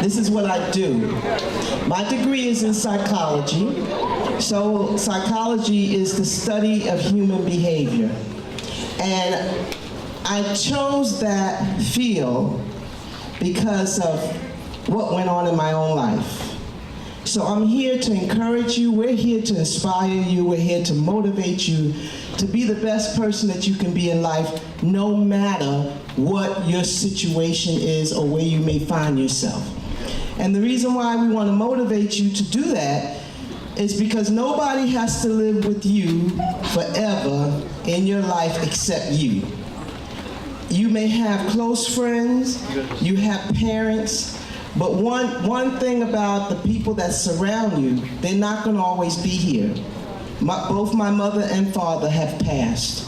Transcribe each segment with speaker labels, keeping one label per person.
Speaker 1: This is what I do. My degree is in psychology. So psychology is the study of human behavior. And I chose that field because of what went on in my own life. So I'm here to encourage you, we're here to inspire you, we're here to motivate you to be the best person that you can be in life, no matter what your situation is or where you may find yourself. And the reason why we want to motivate you to do that is because nobody has to live with you forever in your life except you. You may have close friends, you have parents, but one thing about the people that surround you, they're not going to always be here. Both my mother and father have passed.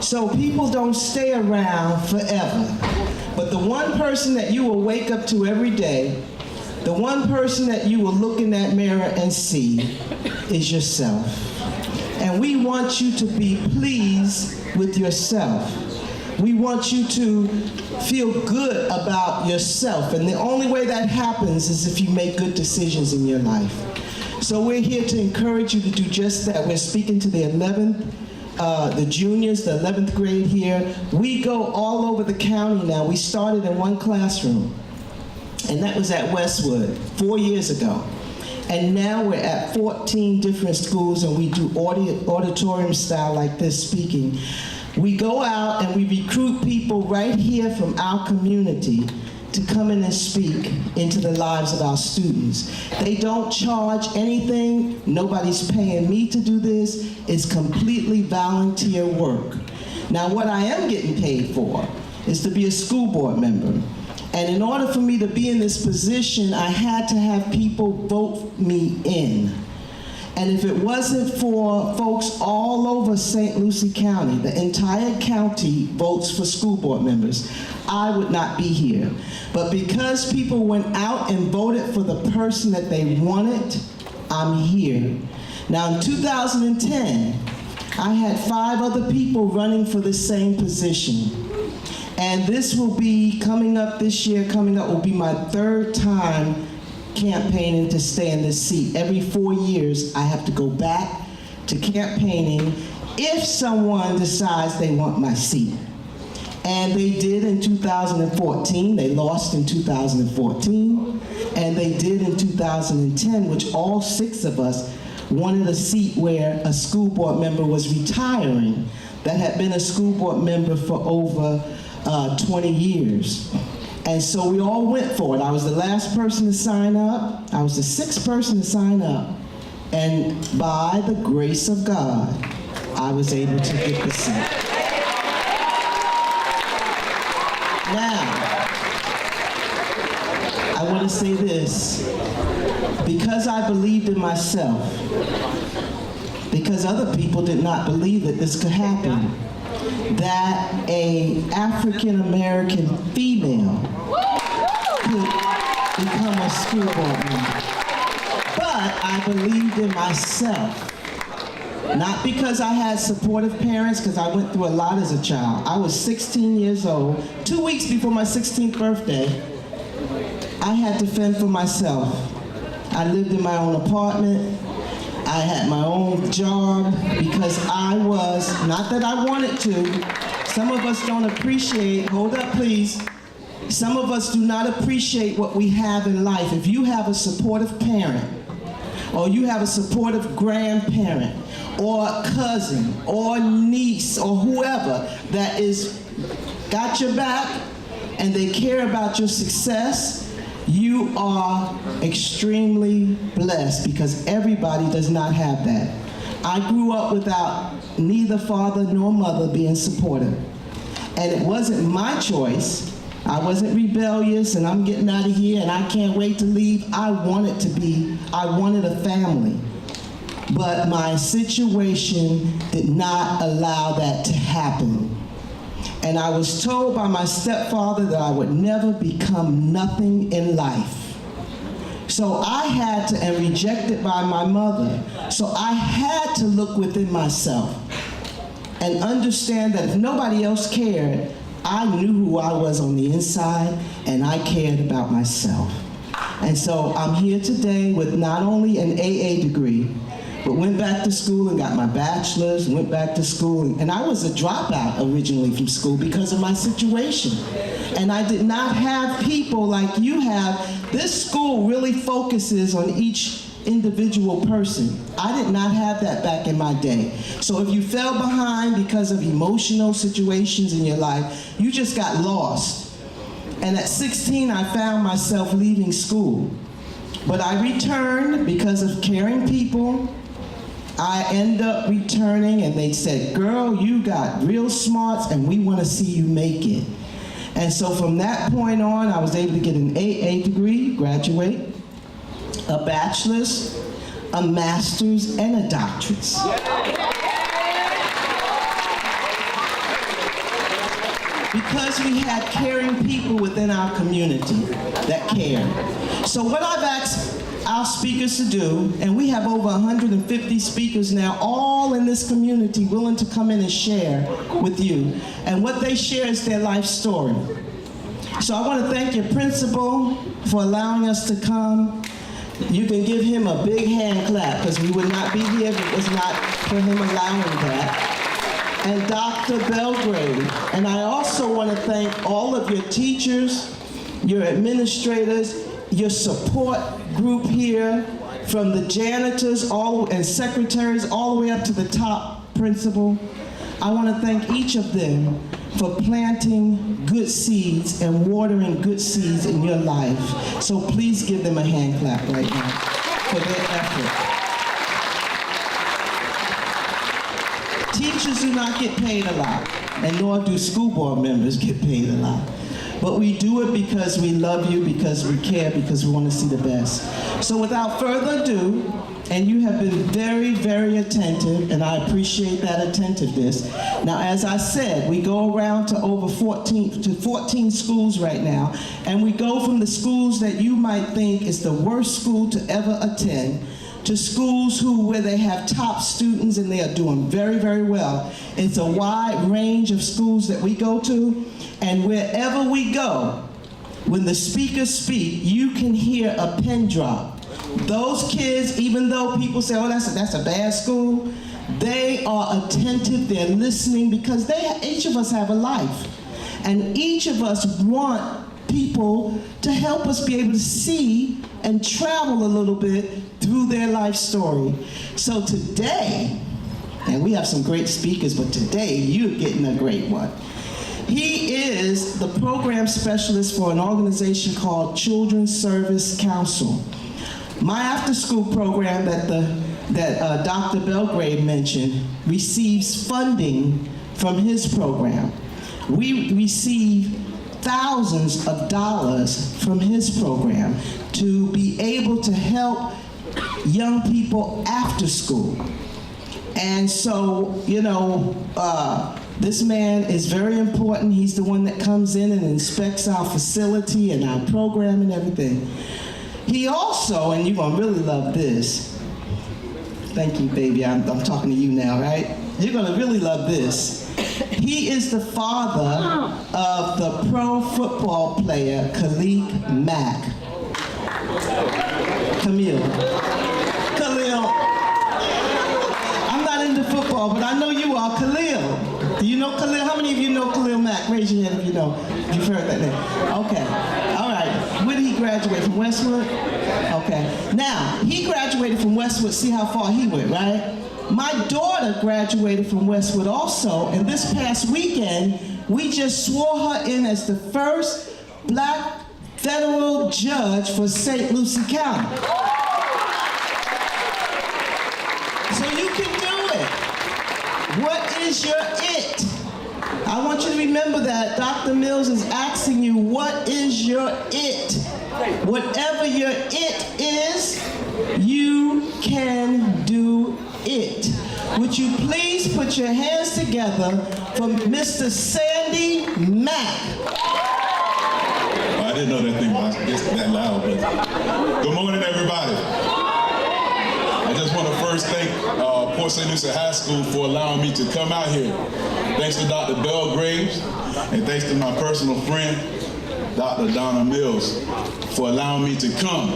Speaker 1: So people don't stay around forever. But the one person that you will wake up to every day, the one person that you will look in that mirror and see is yourself. And we want you to be pleased with yourself. We want you to feel good about yourself. And the only way that happens is if you make good decisions in your life. So we're here to encourage you to do just that. We're speaking to the 11th, the juniors, the 11th grade here. We go all over the county now. We started in one classroom, and that was at Westwood 4 years ago. And now we're at 14 different schools, and we do auditorium style like this speaking. We go out and we recruit people right here from our community to come in and speak into the lives of our students. They don't charge anything. Nobody's paying me to do this. It's completely volunteer work. Now, what I am getting paid for is to be a school board member. And in order for me to be in this position, I had to have people vote me in. And if it wasn't for folks all over St. Lucie County, the entire county votes for school board members, I would not be here. But because people went out and voted for the person that they wanted, I'm here. Now in 2010, I had 5 other people running for the same position. And this will be coming up this year, will be my 3rd time campaigning to stay in this seat. Every 4 years, I have to go back to campaigning if someone decides they want my seat. And they did in 2014. They lost in 2014. And they did in 2010, which all 6 of us wanted a seat where a school board member was retiring that had been a school board member for over 20 years. And so we all went for it. I was the last person to sign up. I was the 6th person to sign up. And by the grace of God, I was able to get the seat. Now, I want to say this. Because I believed in myself, because other people did not believe that this could happen, that an African-American female could become a school board member. But I believed in myself. Not because I had supportive parents, because I went through a lot as a child. I was 16 years old. 2 weeks before my 16th birthday, I had to fend for myself. I lived in my own apartment. I had my own job because I was, not that I wanted to, some of us don't appreciate, hold up please, some of us do not appreciate what we have in life. If you have a supportive parent, or you have a supportive grandparent, or cousin, or niece, or whoever that is got your back and they care about your success, you are extremely blessed because everybody does not have that. I grew up without neither father nor mother being supportive. And it wasn't my choice. I wasn't rebellious and I'm getting out of here and I can't wait to leave. I wanted a family. But my situation did not allow that to happen. And I was told by my stepfather that I would never become nothing in life. So I had to, and rejected by my mother, so I had to look within myself and understand that if nobody else cared, I knew who I was on the inside and I cared about myself. And so I'm here today with not only an AA degree, but went back to school and got my bachelor's, went back to school, and I was a dropout originally from school because of my situation. And I did not have people like you have. This school really focuses on each individual person. I did not have that back in my day. So if you fell behind because of emotional situations in your life, you just got lost. And at 16, I found myself leaving school. But I returned because of caring people. I ended up returning and they said, girl, you got real smarts and we want to see you make it. And so from that point on, I was able to get an AA degree, graduate, a bachelor's, a master's, and a doctorate. Because we had caring people within our community that cared. So what I've asked our speakers to do, and we have over 150 speakers now, all in this community willing to come in and share with you. And what they share is their life story. So I want to thank your principal for allowing us to come. You can give him a big hand clap because we would not be here if it was not for him allowing that. And Dr. Belgrade. And I also want to thank all of your teachers, your administrators, your support group here, from the janitors and secretaries all the way up to the top principal. I want to thank each of them for planting good seeds and watering good seeds in your life. So please give them a hand clap right now for their effort. Teachers do not get paid a lot, and nor do school board members get paid a lot. But we do it because we love you, because we care, because we want to see the best. So without further ado, and you have been very, very attentive, and I appreciate that attentiveness. Now, as I said, we go around to over 14 schools right now, and we go from the schools that you might think is the worst school to ever attend, to schools where they have top students and they are doing very, very well. It's a wide range of schools that we go to, and wherever we go, when the speakers speak, you can hear a pin drop. Those kids, even though people say, oh, that's a bad school, they are attentive, they're listening, because each of us have a life. And each of us want people to help us be able to see and travel a little bit through their life story. So today, and we have some great speakers, but today you're getting a great one. He is the program specialist for an organization called Children's Service Council. My after-school program that Dr. Belgrade mentioned receives funding from his program. We receive thousands of dollars from his program to be able to help young people after school. And so, you know, this man is very important. He's the one that comes in and inspects our facility and our program and everything. He also, and you're gonna really love this. Thank you, baby, I'm talking to you now, right? You're gonna really love this. He is the father of the pro football player, Khalil Mack. Khalil, I'm not into football, but I know you are. Khalil, do you know Khalil? How many of you know Khalil Mack? Raise your hand if you know. You've heard that name. Okay, all right. Where did he graduate, from Westwood? Okay, now, he graduated from Westwood, see how far he went, right? My daughter graduated from Westwood also, and this past weekend, we just swore her in as the first black federal judge for St. Lucie County. So you can do it. What is your it? I want you to remember that Dr. Mills is asking you, what is your it? Whatever your it is, you can do it. Would you please put your hands together for Mr. Sandy Mack?
Speaker 2: I didn't know that thing was that loud, but good morning, everybody. I just want to first thank Port St. Lucie High School for allowing me to come out here. Thanks to Dr. Belgrade, and thanks to my personal friend, Dr. Donna Mills, for allowing me to come.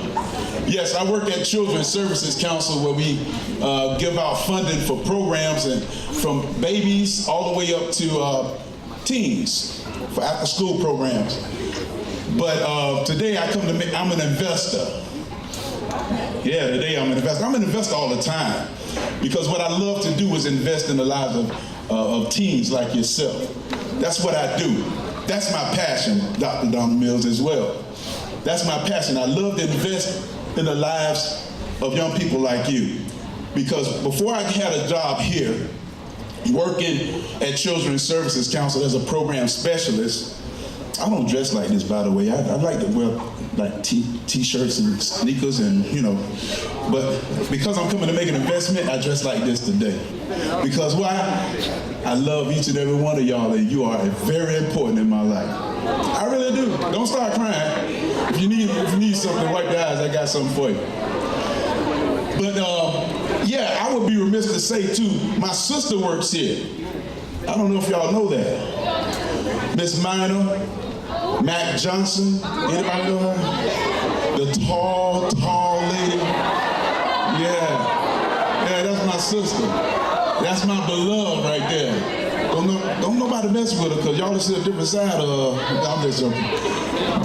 Speaker 2: Yes, I work at Children's Services Council, where we give out funding for programs and from babies all the way up to teens for after-school programs. But today I come to make, I'm an investor. Yeah, today I'm an investor. I'm an investor all the time because what I love to do is invest in the lives of teens like yourself. That's what I do. That's my passion, Dr. Donna Mills, as well. That's my passion. I love to invest in the lives of young people like you. Because before I had a job here, working at Children's Services Council as a program specialist, I don't dress like this, by the way. I like to wear like t-shirts and sneakers and, you know, but because I'm coming to make an investment, I dress like this today. Because why? I love each and every one of y'all, and you are very important in my life. I really do. Don't start crying. If you need something, wipe your eyes. I got something for you. But yeah, I would be remiss to say too, my sister works here. I don't know if y'all know that. Miss Minor, Mac Johnson, anybody know her? The tall lady. Yeah, that's my sister. That's my beloved right there. Don't nobody mess with her because y'all is a different side of her. I'm just joking.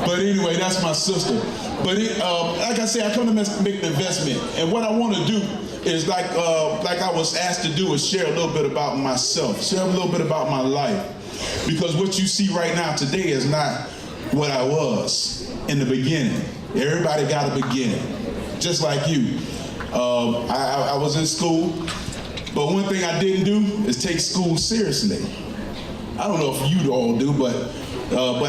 Speaker 2: But anyway, that's my sister. But like I said, I come to make an investment. And what I want to do is like I was asked to do is share a little bit about myself, share a little bit about my life. Because what you see right now today is not what I was in the beginning. Everybody got a beginning, just like you. I was in school, but one thing I didn't do is take school seriously. I don't know if you all do, but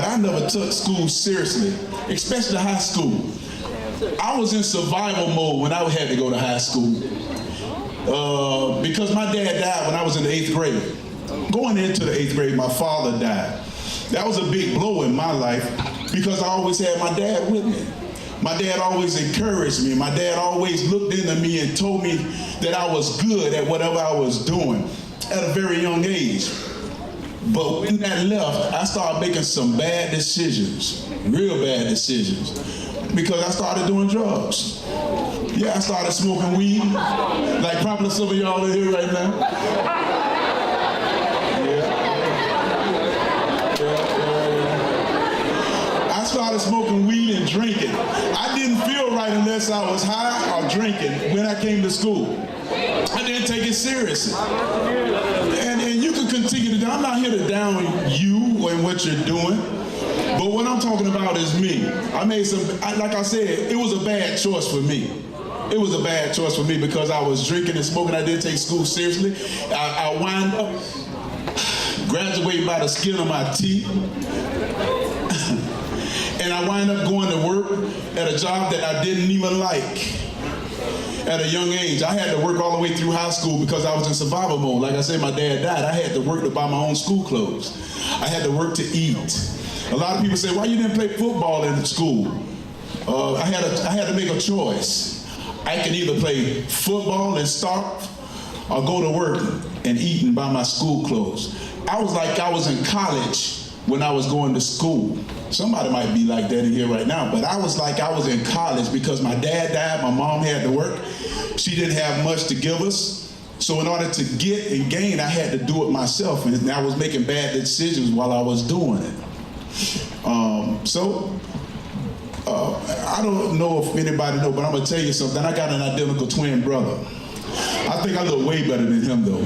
Speaker 2: I never took school seriously, especially high school. I was in survival mode when I had to go to high school because my dad died when I was in the 8th grade. Going into the 8th grade, my father died. That was a big blow in my life because I always had my dad with me. My dad always encouraged me. My dad always looked into me and told me that I was good at whatever I was doing at a very young age. But when that left, I started making some bad decisions, real bad decisions, because I started doing drugs. Yeah, I started smoking weed, like probably some of y'all are here right now. I started smoking weed and drinking. I didn't feel right unless I was high or drinking when I came to school. I didn't take it seriously. And you can continue to do. I'm not here to down you and what you're doing. But what I'm talking about is me. I made some, like I said, it was a bad choice for me. It was a bad choice for me because I was drinking and smoking. I didn't take school seriously. I wound up graduating by the skin of my teeth. And I wind up going to work at a job that I didn't even like at a young age. I had to work all the way through high school because I was in survival mode. Like I said, my dad died. I had to work to buy my own school clothes. I had to work to eat. A lot of people say, why you didn't play football in school? I had to make a choice. I could either play football and starve or go to work and eat and buy my school clothes. I was like I was in college when I was going to school. Somebody might be like that in here right now, but I was like I was in college because my dad died, my mom had to work. She didn't have much to give us. So in order to get and gain, I had to do it myself, and I was making bad decisions while I was doing it. I don't know if anybody knows, but I'm gonna tell you something. I got an identical twin brother. I think I look way better than him though.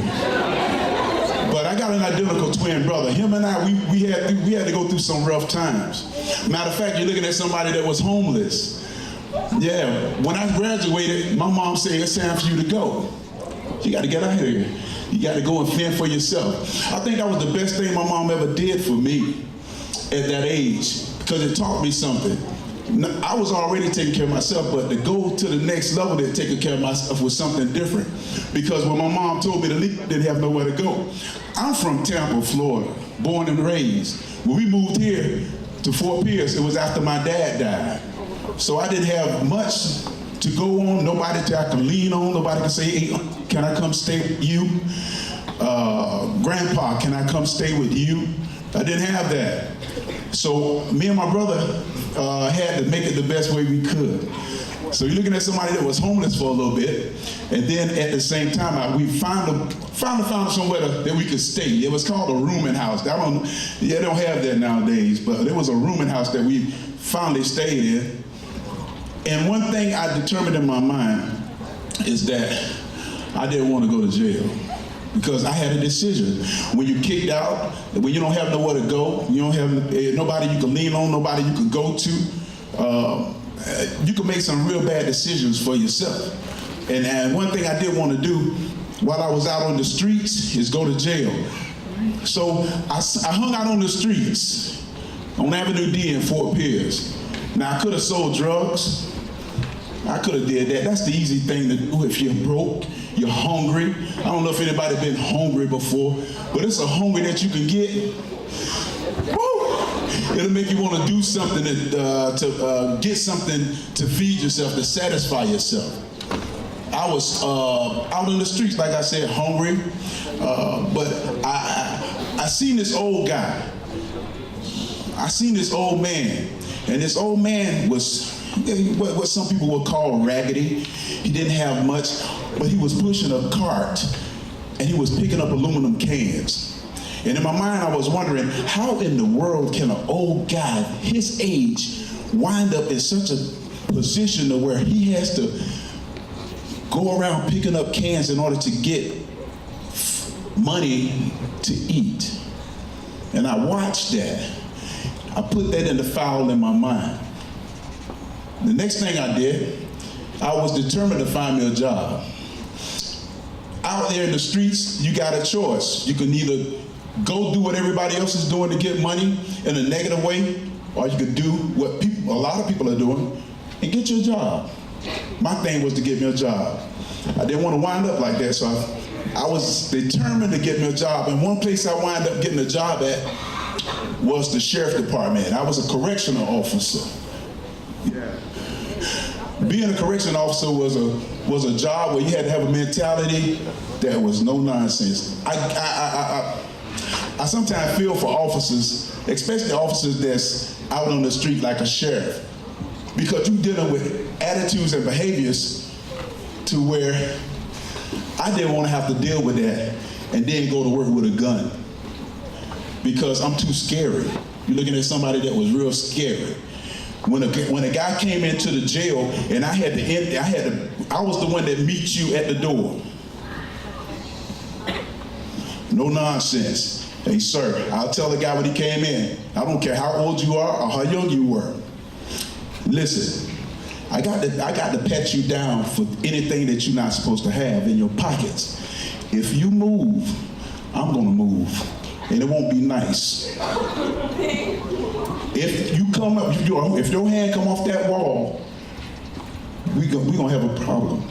Speaker 2: But I got an identical twin brother. Him and I, we had to go through some rough times. Matter of fact, you're looking at somebody that was homeless. Yeah, when I graduated, my mom said, it's time for you to go. You got to get out of here. You got to go and fend for yourself. I think that was the best thing my mom ever did for me at that age, because it taught me something. I was already taking care of myself, but to go to the next level to take care of myself was something different. Because when my mom told me to leave, I didn't have nowhere to go. I'm from Tampa, Florida, born and raised. When we moved here to Fort Pierce, it was after my dad died. So I didn't have much to go on, nobody I can lean on, nobody can say, hey, can I come stay with you? Grandpa, can I come stay with you? I didn't have that. So me and my brother had to make it the best way we could. So you're looking at somebody that was homeless for a little bit, and then at the same time, we found somewhere that we could stay. It was called a rooming house. They don't have that nowadays, but it was a rooming house that we finally stayed in. And one thing I determined in my mind is that I didn't want to go to jail. Because I had a decision. When you're kicked out, when you don't have nowhere to go, you don't have nobody you can lean on, nobody you can go to, you can make some real bad decisions for yourself. And one thing I did want to do while I was out on the streets is go to jail. So I hung out on the streets on Avenue D in Fort Pierce. Now I could have sold drugs. I could have did that. That's the easy thing to do if you're broke, you're hungry. I don't know if anybody been hungry before, but it's a hunger that you can get. Woo! It'll make you want to do something to get something to feed yourself, to satisfy yourself. I was out in the streets, like I said, hungry, but I seen this old guy. I seen this old man, and this old man was what some people would call raggedy. He didn't have much, but he was pushing a cart, and he was picking up aluminum cans. And in my mind, I was wondering, how in the world can an old guy his age wind up in such a position to where he has to go around picking up cans in order to get money to eat? And I watched that. I put that in the file in my mind. The next thing I did, I was determined to find me a job. Out there in the streets, you got a choice. You can either go do what everybody else is doing to get money in a negative way, or you could do what a lot of people are doing and get your job. My thing was to get me a job. I didn't want to wind up like that, so I was determined to get me a job. And one place I wound up getting a job at was the sheriff department. I was a correctional officer. Being a correction officer was a job where you had to have a mentality that was no nonsense. I sometimes feel for officers, especially officers that's out on the street like a sheriff, because you're dealing with attitudes and behaviors to where I didn't want to have to deal with that and then go to work with a gun, because I'm too scary. You're looking at somebody that was real scary. When a guy came into the jail and I was the one that meets you at the door. No nonsense. Hey, sir, I'll tell the guy when he came in. I don't care how old you are or how young you were. Listen, I got to pat you down for anything that you're not supposed to have in your pockets. If you move, I'm gonna move, and it won't be nice. If you come up, if your hand come off that wall, we gonna have a problem.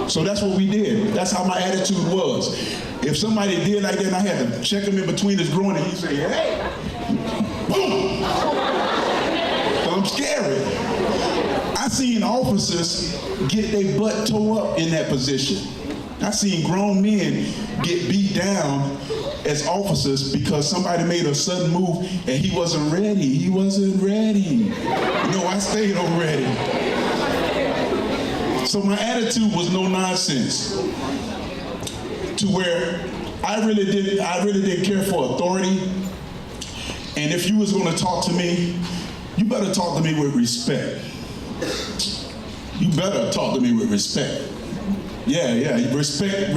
Speaker 2: So that's what we did. That's how my attitude was. If somebody did like that, and I had to check him in between his groin, and he'd say, "Hey," boom. So I'm scary. I seen officers get their butt tore up in that position. I seen grown men get beat down as officers because somebody made a sudden move and he wasn't ready. He wasn't ready. No, I stayed on ready. So my attitude was no nonsense, to where I really didn't care for authority. And if you was going to talk to me, you better talk to me with respect. You better talk to me with respect. Yeah, respect,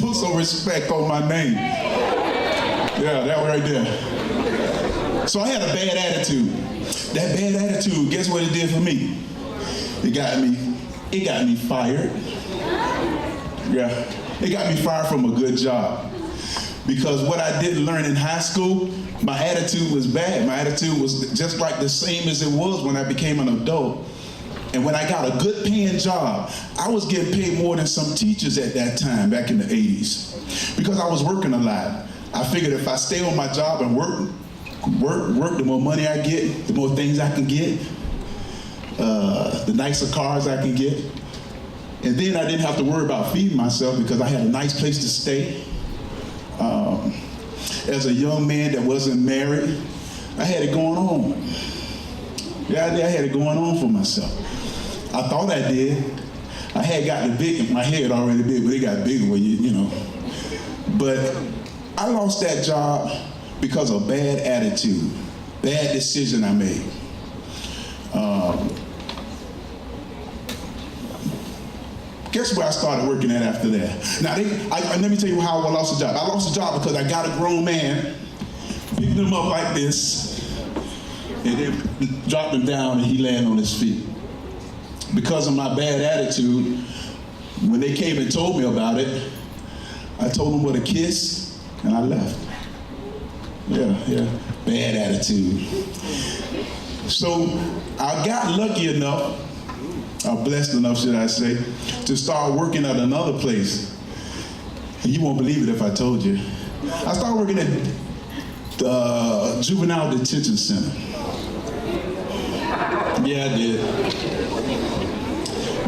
Speaker 2: put some respect on my name. Yeah, that right there. So I had a bad attitude. That bad attitude, guess what it did for me? It got me fired. Yeah, it got me fired from a good job. Because what I didn't learn in high school, my attitude was bad. My attitude was just like the same as it was when I became an adult. And when I got a good paying job, I was getting paid more than some teachers at that time, back in the 80s. Because I was working a lot. I figured if I stay on my job and work, the more money I get, the more things I can get, the nicer cars I can get. And then I didn't have to worry about feeding myself because I had a nice place to stay. as a young man that wasn't married, I had it going on. Yeah, I had it going on for myself. I thought I did. I had got the big, my head already big, but it got bigger when you know. But I lost that job because of bad attitude, bad decision I made. Guess where I started working at after that? Now, let me tell you how I lost the job. I lost the job because I got a grown man, picked him up like this, and then dropped him down and he landed on his feet. Because of my bad attitude, when they came and told me about it, I told them with a kiss and I left. Yeah, bad attitude. So I got lucky enough, or blessed enough, should I say, to start working at another place. And you won't believe it if I told you. I started working at the Juvenile Detention Center. Yeah, I did.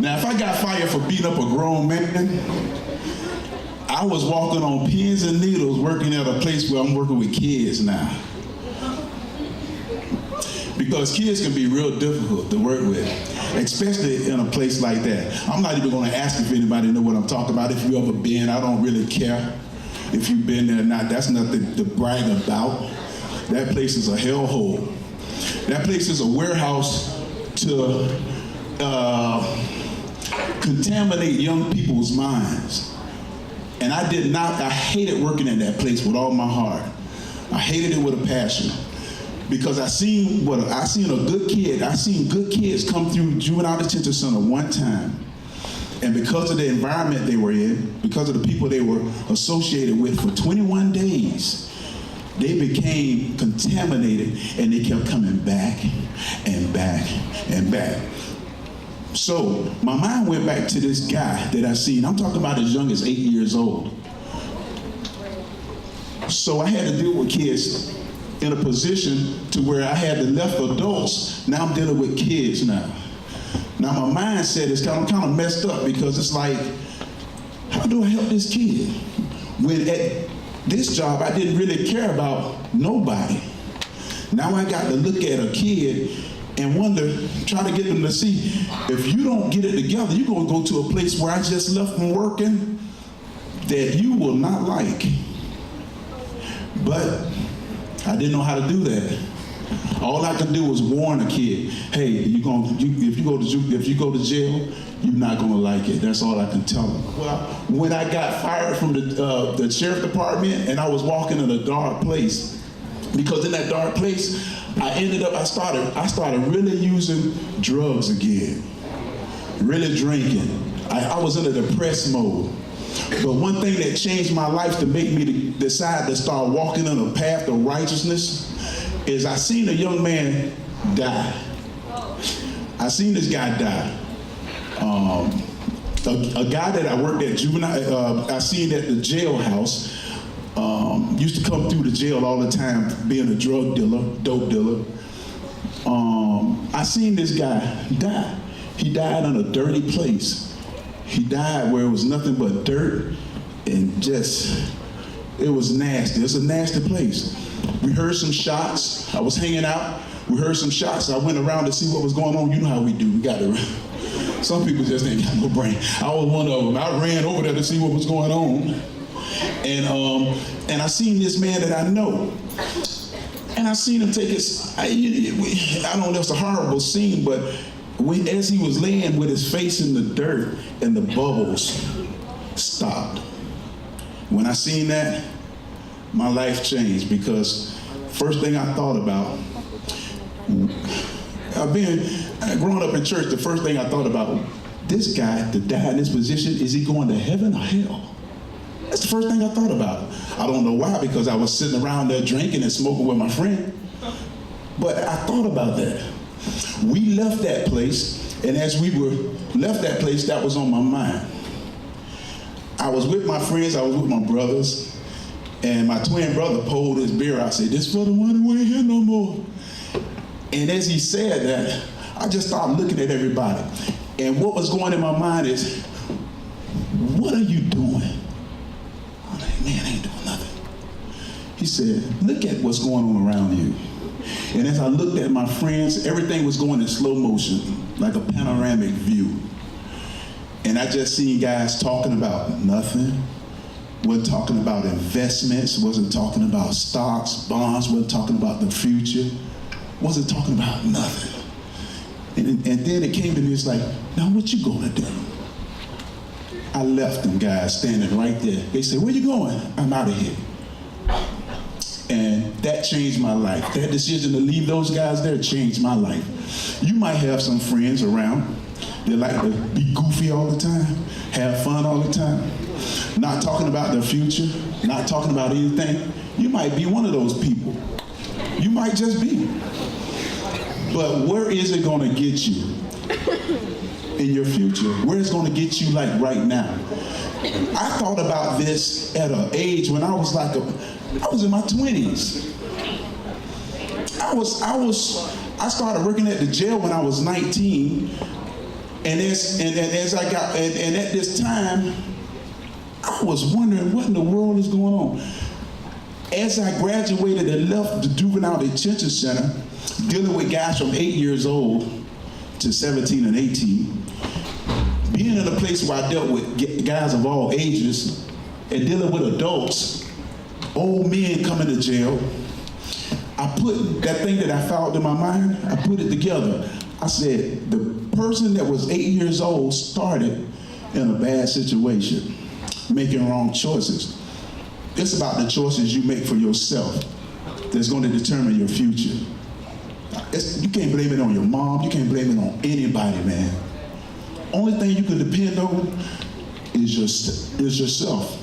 Speaker 2: Now, if I got fired for beating up a grown man, I was walking on pins and needles working at a place where I'm working with kids now. Because kids can be real difficult to work with, especially in a place like that. I'm not even going to ask if anybody know what I'm talking about. If you ever been, I don't really care if you've been there or not. That's nothing to brag about. That place is a hellhole. That place is a warehouse to contaminate young people's minds. And I hated working at that place with all my heart. I hated it with a passion. Because I seen good kids come through Juvenile Detention Center one time. And because of the environment they were in, because of the people they were associated with for 21 days, they became contaminated and they kept coming back and back and back. So my mind went back to this guy that I seen. I'm talking about as young as 8 years old. So I had to deal with kids in a position to where I had the left adults. Now I'm dealing with kids now. Now my mindset is kind of messed up because it's like, how do I help this kid? When at this job, I didn't really care about nobody. Now I got to look at a kid and try to get them to see, if you don't get it together, you're gonna go to a place where I just left from working that you will not like. But I didn't know how to do that. All I could do was warn a kid, hey, if you go to jail, you're not gonna like it. That's all I can tell them. Well, when I got fired from the sheriff department and I was walking in a dark place, because in that dark place, I started really using drugs again, really drinking. I was in a depressed mode. But one thing that changed my life to make me decide to start walking on a path of righteousness is I seen a young man die. I seen this guy die. A guy that I worked at juvenile, I seen at the jailhouse, used to come through the jail all the time being a drug dealer, dope dealer. I seen this guy die. He died in a dirty place. He died where it was nothing but dirt and it was nasty. It's a nasty place. We heard some shots. I was hanging out. We heard some shots. I went around to see what was going on. You know how we do. Some people just ain't got no brain. I was one of them. I ran over there to see what was going on. And I seen this man that I know. And I seen him take I don't know, it's a horrible scene, but as he was laying with his face in the dirt and the bubbles stopped. When I seen that, my life changed, because first thing I thought about, growing up in church, the first thing I thought about, this guy to die in this position, is he going to heaven or hell? That's the first thing I thought about. I don't know why, because I was sitting around there drinking and smoking with my friend. But I thought about that. We left that place, and as we left that place, that was on my mind. I was with my friends, I was with my brothers, and my twin brother pulled his beer out. I said, "This for the one who ain't here no more." And as he said that, I just started looking at everybody. And what was going in my mind is, what are you doing? I'm like, man, I ain't doing nothing. He he said, look at what's going on around you. And as I looked at my friends, everything was going in slow motion, like a panoramic view. And I just seen guys talking about nothing, wasn't talking about investments, wasn't talking about stocks, bonds, wasn't talking about the future, wasn't talking about nothing. And then it came to me, it's like, now what you gonna do? I left them guys standing right there. They said, where you going? I'm out of here. And that changed my life. That decision to leave those guys there changed my life. You might have some friends around that like to be goofy all the time, have fun all the time, not talking about their future, not talking about anything. You might be one of those people. You might just be. But where is it gonna get you in your future? Where is it gonna get you like right now? I thought about this at an age when I was in my 20s. I started working at the jail when I was 19, and at this time, I was wondering what in the world is going on. As I graduated and left the juvenile detention center, dealing with guys from 8 years old to 17 and 18, being in a place where I dealt with guys of all ages and dealing with adults, old men coming to jail, I put that thing that I found in my mind, I put it together. I said, the person that was 8 years old started in a bad situation, making wrong choices. It's about the choices you make for yourself that's going to determine your future. You can't blame it on your mom, you can't blame it on anybody, man. Only thing you can depend on is yourself.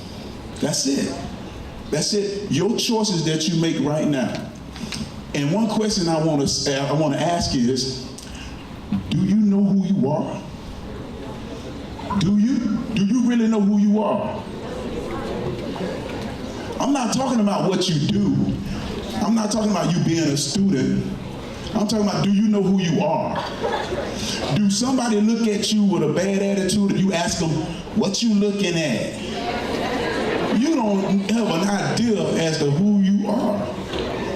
Speaker 2: That's it. That's it. Your choices that you make right now. And one question I want to ask is, do you know who you are? Do you? Do you really know who you are? I'm not talking about what you do. I'm not talking about you being a student. I'm talking about, do you know who you are? Do somebody look at you with a bad attitude and you ask them, what you looking at? You don't have an idea as to who you are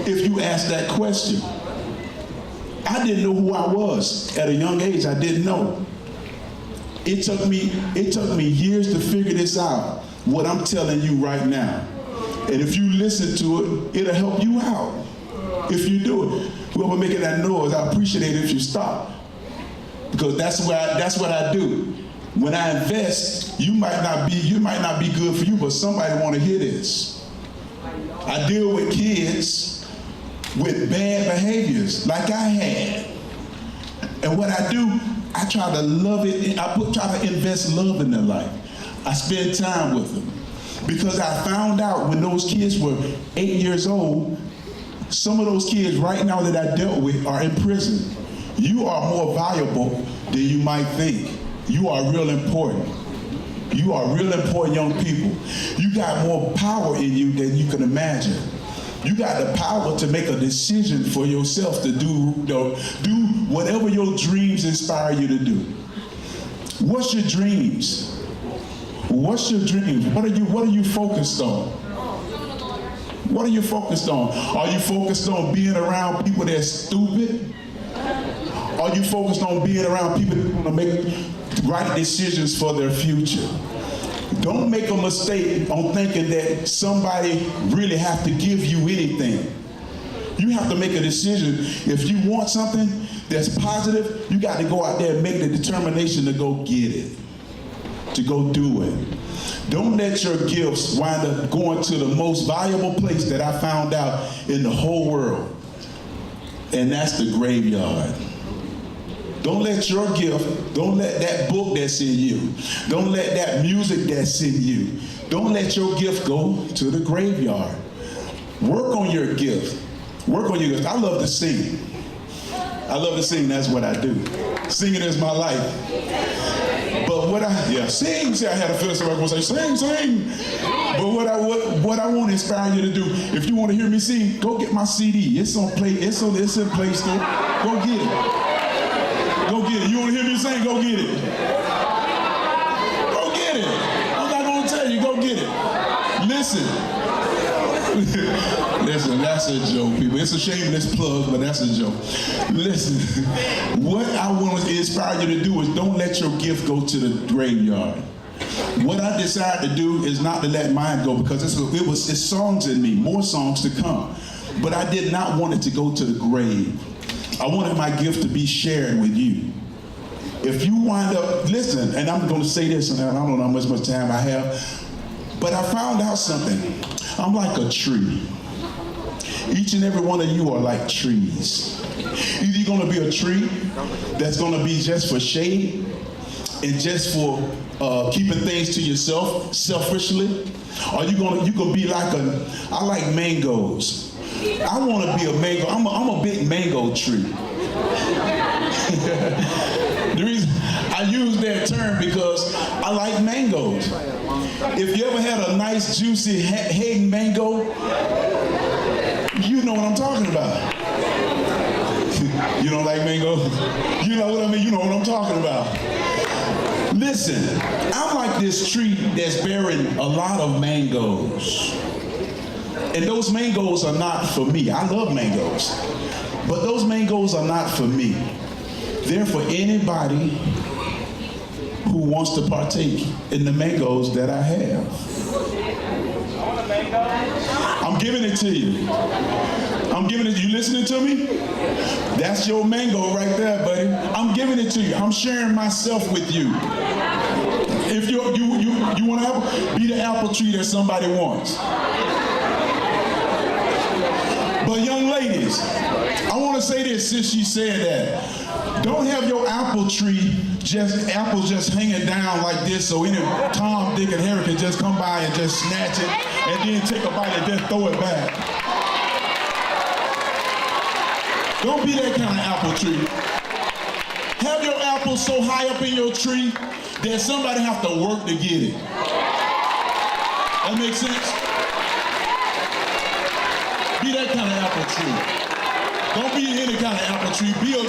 Speaker 2: if you ask that question. I didn't know who I was at a young age. I didn't know. It took me years to figure this out, what I'm telling you right now. And if you listen to it, it'll help you out. If you do it, whoever making that noise, I appreciate it if you stop. Because that's what I do. When I invest, you might not be good for you, but somebody want to hear this. I deal with kids with bad behaviors like I had. And what I do, I try to love it, try to invest love in their life. I spend time with them. Because I found out when those kids were 8 years old, some of those kids right now that I dealt with are in prison. You are more valuable than you might think. You are real important. You are real important young people. You got more power in you than you can imagine. You got the power to make a decision for yourself to do whatever your dreams inspire you to do. What's your dreams? What's your dreams? What are you focused on? What are you focused on? Are you focused on being around people that's stupid? Are you focused on being around people that want to make right decisions for their future? Don't make a mistake on thinking that somebody really has to give you anything. You have to make a decision. If you want something that's positive, you got to go out there and make the determination to go get it, to go do it. Don't let your gifts wind up going to the most valuable place that I found out in the whole world, and that's the graveyard. Don't let your gift, don't let that book that's in you, don't let that music that's in you, don't let your gift go to the graveyard. Work on your gift. Work on your gift. I love to sing. I love to sing, that's what I do. Singing is my life. But sing. See, I had a feeling somebody was going to say, sing. But what I want to inspire you to do, if you want to hear me sing, go get my CD. It's in Play Store. Go get it. Go get it. You want to hear me sing? Go get it. Go get it. I'm not going to tell you. Go get it. Listen. Listen, that's a joke, people. It's a shameless plug, but that's a joke. Listen, what I want to inspire you to do is don't let your gift go to the graveyard. What I decided to do is not to let mine go, because it's songs in me, more songs to come. But I did not want it to go to the grave. I wanted my gift to be shared with you. If you wind up, listen, and I'm going to say this, and I don't know how much time I have, but I found out something. I'm like a tree. Each and every one of you are like trees. Either you're going to be a tree that's going to be just for shade and just for keeping things to yourself, selfishly, or you can be like I like mangoes. I want to be a mango. I'm a big mango tree. The reason I use that term because I like mangoes. If you ever had a nice, juicy Hayden mango, you know what I'm talking about. You don't like mango? You know what I mean? You know what I'm talking about. Listen, I'm like this tree that's bearing a lot of mangoes. And those mangoes are not for me. I love mangoes. But those mangoes are not for me. They're for anybody who wants to partake in the mangoes that I have. I'm giving it to you. I'm giving it. You listening to me? That's your mango right there, buddy. I'm giving it to you. I'm sharing myself with you. If you want to be the apple tree that somebody wants. But young ladies, I want to say this since she said that. Don't have your apple tree apples just hanging down like this so any Tom, Dick, and Harry can just come by and just snatch it and then take a bite and then throw it back. Don't be that kind of apple tree. Have your apples so high up in your tree that somebody have to work to get it. That makes sense? Be that kind of apple tree. Don't be any kind of apple tree. Be an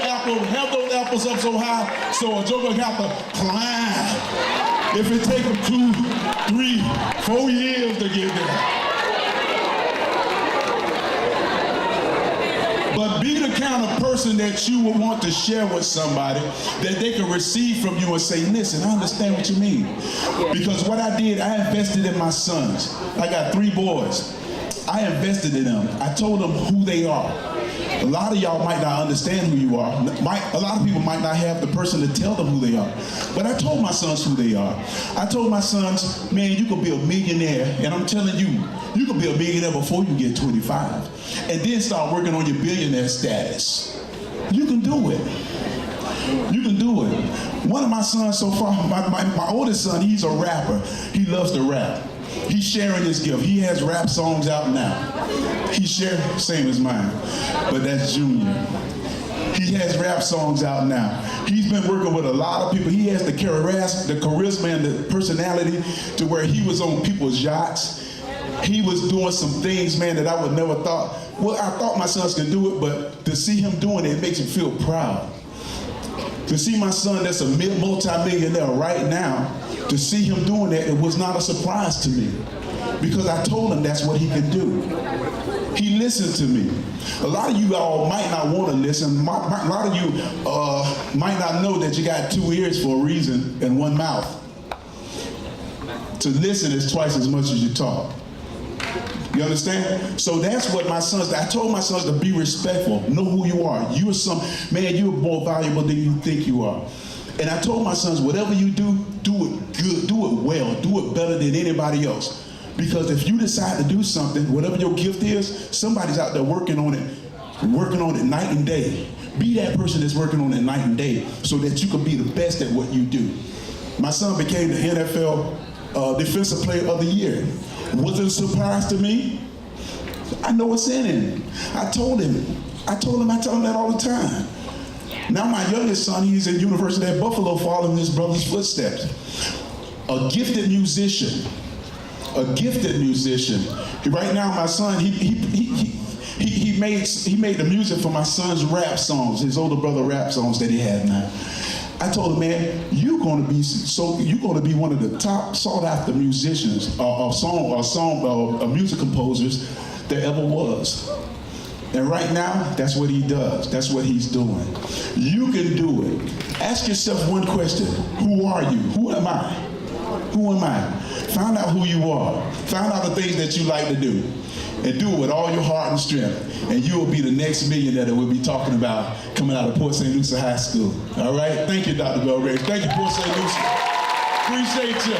Speaker 2: apple, have those apples up so high so a joker got to climb. If it takes them 2, 3, 4 years to get there. But be the kind of person that you would want to share with somebody that they can receive from you and say, listen, I understand what you mean. Because what I did, I invested in my sons. I got 3 boys. I invested in them. I told them who they are. A lot of y'all might not understand who you are. A lot of people might not have the person to tell them who they are. But I told my sons who they are. I told my sons, man, you can be a millionaire. And I'm telling you, you can be a millionaire before you get 25. And then start working on your billionaire status. You can do it. You can do it. One of my sons so far, my oldest son, he's a rapper. He loves to rap. He's sharing his gift. He has rap songs out now. He shared, same as mine, but that's Junior. He has rap songs out now. He's been working with a lot of people. He has the charisma and the personality to where he was on people's yachts. He was doing some things, man, that I would never thought. Well, I thought my sons could do it, but to see him doing it, it makes me feel proud. To see my son that's a multi-millionaire right now, to see him doing that, it was not a surprise to me. Because I told him that's what he could do. He listened to me. A lot of you all might not want to listen. A lot of you might not know that you got 2 ears for a reason and 1 mouth. To listen is twice as much as you talk. You understand? So that's what my sons, I told my sons to be respectful. Know who you are. You're you're more valuable than you think you are. And I told my sons, whatever you do, do it good, do it well, do it better than anybody else. Because if you decide to do something, whatever your gift is, somebody's out there working on it night and day. Be that person that's working on it night and day so that you can be the best at what you do. My son became the NFL Defensive Player of the Year. Was it a surprise to me? I know what's in him. I told him that all the time. Now my youngest son, he's at University at Buffalo following his brother's footsteps. A gifted musician. Right now my son, he made the music for my son's rap songs, his older brother rap songs that he had now. I told him, man, you're gonna be one of the top sought after musicians music composers there ever was. And right now, that's what he does. That's what he's doing. You can do it. Ask yourself one question. Who are you? Who am I? Who am I? Find out who you are. Find out the things that you like to do. And do it with all your heart and strength. And you will be the next millionaire that we'll be talking about coming out of Port St. Lucie High School. All right? Thank you, Dr. Belgrade. Thank you, Port St. Lucie. Appreciate you.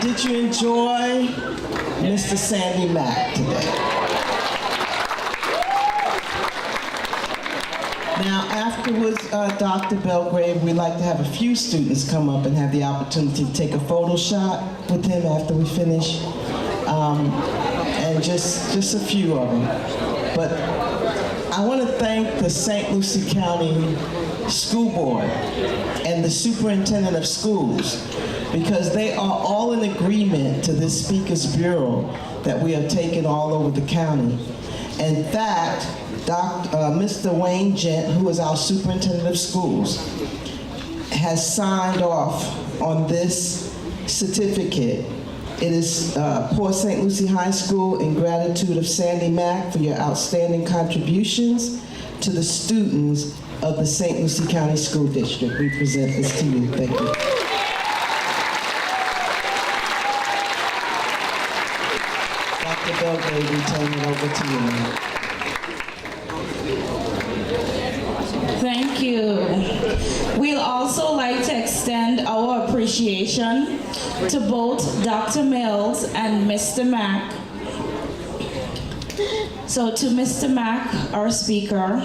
Speaker 1: Did you enjoy Mr. Sandy Mack today? Now, afterwards, Dr. Belgrave, we'd like to have a few students come up and have the opportunity to take a photo shot with him after we finish, and just a few of them. But I want to thank the St. Lucie County School Board and the Superintendent of Schools, because they are all in agreement to this Speakers Bureau that we are taking all over the county. In fact, Mr. Wayne Gent, who is our Superintendent of Schools, has signed off on this certificate. It is Port St. Lucie High School in gratitude of Sandy Mack for your outstanding contributions to the students of the St. Lucie County School District. We present this to you. Thank you. Dr. Belgrave, we turn it over to you.
Speaker 3: Thank you. We'd also like to extend our appreciation to both Dr. Mills and Mr. Mack. So to Mr. Mack, our speaker,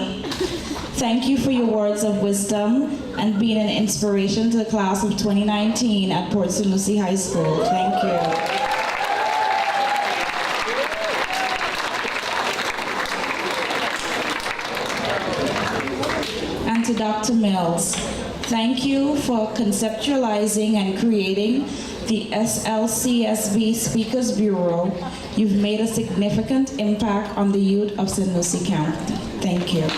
Speaker 3: thank you for your words of wisdom and being an inspiration to the class of 2019 at Port St. Lucie High School. Thank you. To Dr. Mills, thank you for conceptualizing and creating the SLCSB Speakers Bureau. You've made a significant impact on the youth of St. Lucie County. Thank you.